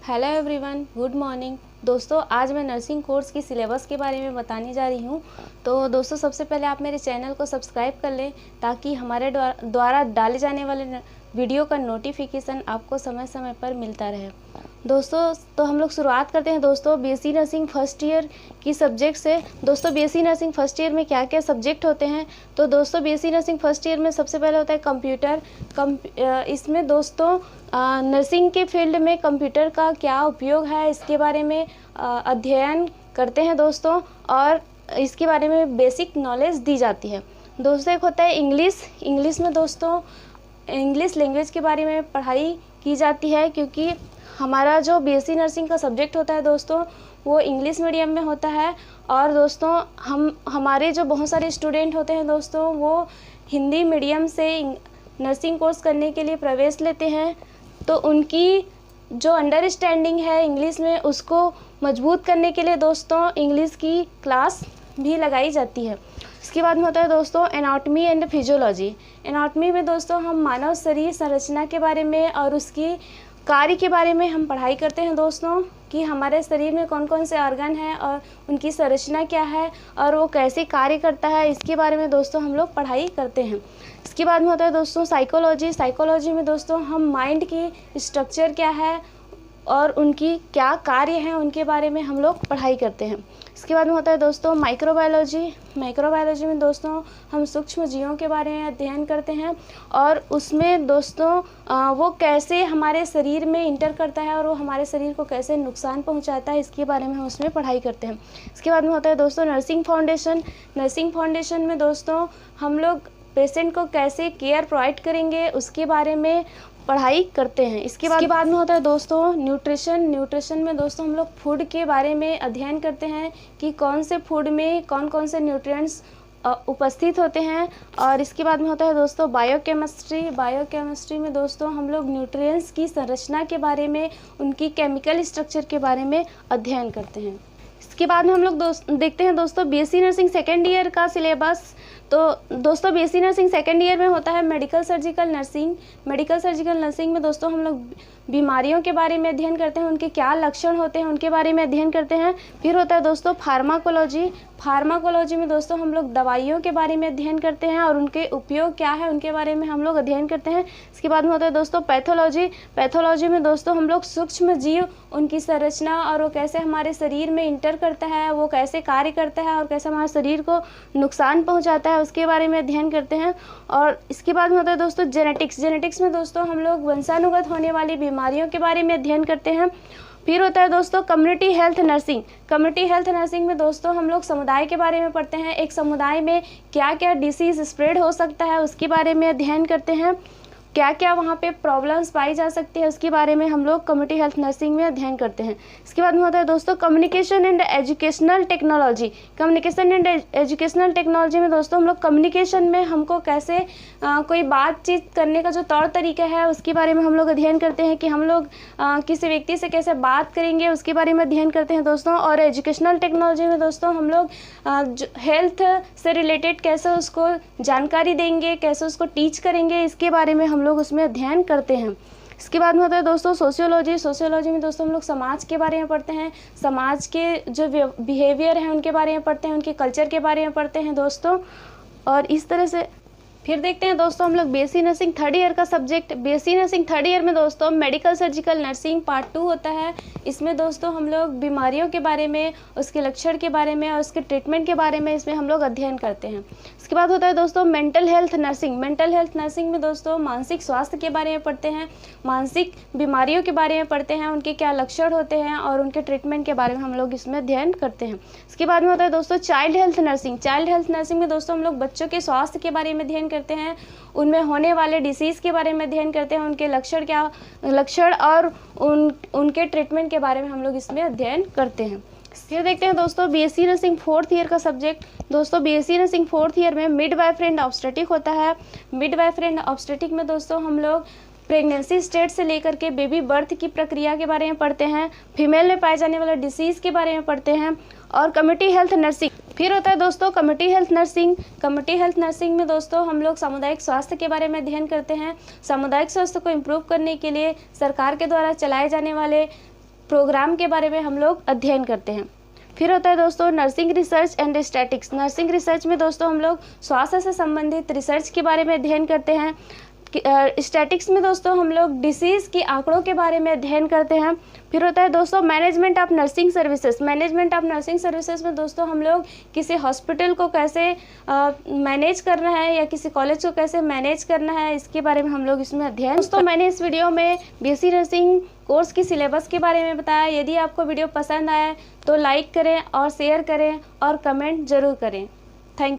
Hello everyone, good morning. दोस्तों, आज मैं नर्सिंग कोर्स की सिलेबस के बारे में बताने जा रही हूँ। तो दोस्तों, सबसे पहले आप मेरे चैनल को सब्सक्राइब कर लें ताकि हमारे द्वारा डाले जाने वाले वीडियो का नोटिफिकेशन आपको समय समय पर मिलता रहे। दोस्तों, तो हम लोग शुरुआत करते हैं दोस्तों बीएससी नर्सिंग फर्स्ट ईयर की सब्जेक्ट से। दोस्तों, बीएससी नर्सिंग फर्स्ट ईयर में क्या क्या सब्जेक्ट होते हैं? तो दोस्तों, बीएससी नर्सिंग फर्स्ट ईयर में सबसे पहले होता है कंप्यूटर। इसमें दोस्तों नर्सिंग के फील्ड में कंप्यूटर का क्या उपयोग है इसके बारे में अध्ययन करते हैं दोस्तों, और इसके बारे में बेसिक नॉलेज दी जाती है। दोस्तों, एक होता है इंग्लिश में दोस्तों इंग्लिश लैंग्वेज के बारे में पढ़ाई की जाती है, क्योंकि हमारा जो बीएससी नर्सिंग का सब्जेक्ट होता है दोस्तों वो इंग्लिश मीडियम में होता है। और दोस्तों हमारे जो बहुत सारे स्टूडेंट होते हैं दोस्तों वो हिंदी मीडियम से नर्सिंग कोर्स करने के लिए प्रवेश लेते हैं। तो उनकी जो अंडरस्टैंडिंग है इंग्लिश में उसको मजबूत करने के लिए दोस्तों इंग्लिश की क्लास भी लगाई जाती है। इसके बाद में होता है दोस्तों एनाटॉमी एंड फिजियोलॉजी। एनाटॉमी में दोस्तों हम मानव शरीर संरचना के बारे में और उसकी कार्य के बारे में हम पढ़ाई करते हैं दोस्तों, कि हमारे शरीर में कौन कौन से ऑर्गन हैं और उनकी संरचना क्या है और वो कैसे कार्य करता है, इसके बारे में दोस्तों हम लोग पढ़ाई करते हैं। इसके बाद में होता है दोस्तों साइकोलॉजी में दोस्तों हम माइंड की स्ट्रक्चर क्या है और उनकी क्या कार्य हैं उनके बारे में हम लोग पढ़ाई करते हैं। इसके बाद में होता है दोस्तों माइक्रोबायोलॉजी में दोस्तों हम सूक्ष्म जीवों के बारे में अध्ययन करते हैं, और उसमें दोस्तों वो कैसे हमारे शरीर में इंटर करता है और वो हमारे शरीर को कैसे नुकसान पहुंचाता है, इसके बारे में हम उसमें पढ़ाई करते हैं। इसके बाद में होता है दोस्तों नर्सिंग फाउंडेशन में दोस्तों हम लोग पेशेंट को कैसे केयर प्रोवाइड करेंगे उसके बारे में पढ़ाई करते हैं। इसके बाद में होता है दोस्तों न्यूट्रिशन में दोस्तों हम लोग फूड के बारे में अध्ययन करते हैं कि कौन से फूड में कौन कौन से न्यूट्रिएंट्स उपस्थित होते हैं। और इसके बाद में होता है दोस्तों बायोकेमिस्ट्री में दोस्तों हम लोग न्यूट्रिएंट्स की संरचना के बारे में उनकी केमिकल स्ट्रक्चर के बारे में अध्ययन करते हैं। इसके बाद में हम लोग देखते हैं दोस्तों बीएससी नर्सिंग सेकेंड ईयर का सिलेबस। तो दोस्तों बीएससी नर्सिंग सेकेंड ईयर में होता है मेडिकल सर्जिकल नर्सिंग में दोस्तों हम लोग बीमारियों के बारे में अध्ययन करते हैं, उनके क्या लक्षण होते हैं उनके बारे में अध्ययन करते हैं। फिर होता है दोस्तों फार्माकोलॉजी में दोस्तों हम लोग दवाइयों के बारे में अध्ययन करते हैं और उनके उपयोग क्या है उनके बारे में हम लोग अध्ययन करते हैं। इसके बाद में होता है दोस्तों पैथोलॉजी में दोस्तों हम लोग सूक्ष्म जीव उनकी संरचना और वो कैसे हमारे शरीर में इंटर करता है, वो कैसे कार्य करता है और कैसे हमारे शरीर को नुकसान पहुंचाता है उसके बारे में अध्ययन करते हैं। और इसके बाद में होता है दोस्तों जेनेटिक्स में दोस्तों हम लोग वंशानुगत होने वाली बीमारियों के बारे में अध्ययन करते हैं। फिर होता है दोस्तों कम्युनिटी हेल्थ नर्सिंग में दोस्तों हम लोग समुदाय के बारे में पढ़ते हैं, एक समुदाय में क्या क्या डिसीज़ स्प्रेड हो सकता है उसके बारे में अध्ययन करते हैं, क्या क्या वहाँ पे प्रॉब्लम्स पाई जा सकती है उसके बारे में हम लोग कम्युनिटी हेल्थ नर्सिंग में अध्ययन करते हैं। इसके बाद में होता है दोस्तों कम्युनिकेशन एंड एजुकेशनल टेक्नोलॉजी में दोस्तों हम लोग कम्युनिकेशन में हमको कैसे कोई बातचीत करने का जो तौर तरीका है उसके बारे में हम लोग अध्ययन करते हैं, कि हम लोग किसी व्यक्ति से कैसे बात करेंगे उसके बारे में अध्ययन करते हैं दोस्तों। और एजुकेशनल टेक्नोलॉजी में दोस्तों हम लोग हेल्थ से रिलेटेड कैसे उसको जानकारी देंगे, कैसे उसको टीच करेंगे, इसके बारे में हम लोग उसमें अध्ययन करते हैं। इसके बाद में होता है दोस्तों सोशियोलॉजी में दोस्तों हम लोग समाज के बारे में पढ़ते हैं, समाज के जो बिहेवियर हैं उनके बारे में पढ़ते हैं, उनके कल्चर के बारे में पढ़ते हैं दोस्तों। और इस तरह से फिर देखते हैं दोस्तों हम लोग बीएससी नर्सिंग थर्ड ईयर का subject. BSc nursing third year में दोस्तों मेडिकल सर्जिकल नर्सिंग पार्ट 2 होता है। इसमें दोस्तों हम लोग बीमारियों के बारे में, उसके लक्षण के बारे में और उसके ट्रीटमेंट के बारे में इसमें हम लोग अध्ययन करते हैं। इसके बाद होता है दोस्तों मेंटल हेल्थ नर्सिंग में दोस्तों मानसिक स्वास्थ्य के बारे में पढ़ते हैं, मानसिक बीमारियों के बारे में पढ़ते हैं, उनके क्या लक्षण होते हैं और उनके ट्रीटमेंट के बारे में हम लोग इसमें अध्ययन करते हैं। इसके बाद में होता है दोस्तों चाइल्ड हेल्थ नर्सिंग में दोस्तों हम लोग बच्चों के स्वास्थ्य के बारे में अध्ययन करते हैं, उनमें होने वाले डिसीज़ के बारे में अध्ययन करते हैं, उनके लक्षण और उनके ट्रीटमेंट के बारे में हम लोग इसमें अध्ययन करते हैं। फिर देखते हैं दोस्तों बीएससी नर्सिंग फोर्थ ईयर का सब्जेक्ट। दोस्तों बीएससी नर्सिंग फोर्थ ईयर में मिडवाइफरी एंड ऑब्स्टेटिक होता है। मिडवाइफरी एंड ऑब्स्टेटिक में दोस्तों हम लोग प्रेगनेंसी स्टेट से लेकर के बेबी बर्थ की प्रक्रिया के बारे में पढ़ते हैं, फीमेल में पाए जाने वाले डिसीज़ के बारे में पढ़ते हैं। और कम्युनिटी हेल्थ नर्सिंग फिर होता है दोस्तों कम्युनिटी हेल्थ नर्सिंग में दोस्तों हम लोग सामुदायिक स्वास्थ्य के बारे में अध्ययन करते हैं। सामुदायिक स्वास्थ्य को इम्प्रूव करने के लिए सरकार के द्वारा चलाए जाने वाले प्रोग्राम के बारे में हम लोग अध्ययन करते हैं। फिर होता है दोस्तों nursing research and statics. Nursing research में दोस्तों हम लोग स्वास्थ्य से संबंधित रिसर्च के बारे में अध्ययन करते हैं। स्टैटिक्स में दोस्तों हम लोग डिसीज़ की आंकड़ों के बारे में अध्ययन करते हैं। फिर होता है दोस्तों management of nursing services. Management of nursing services में दोस्तों हम लोग किसी हॉस्पिटल को कैसे मैनेज करना है या किसी कॉलेज को कैसे मैनेज करना है, इसके बारे में हम लोग इसमें अध्ययन। दोस्तों मैंने इस वीडियो में बीएससी नर्सिंग कोर्स की सिलेबस के बारे में बताया। यदि आपको वीडियो पसंद आए तो लाइक करें और शेयर करें और कमेंट ज़रूर करें।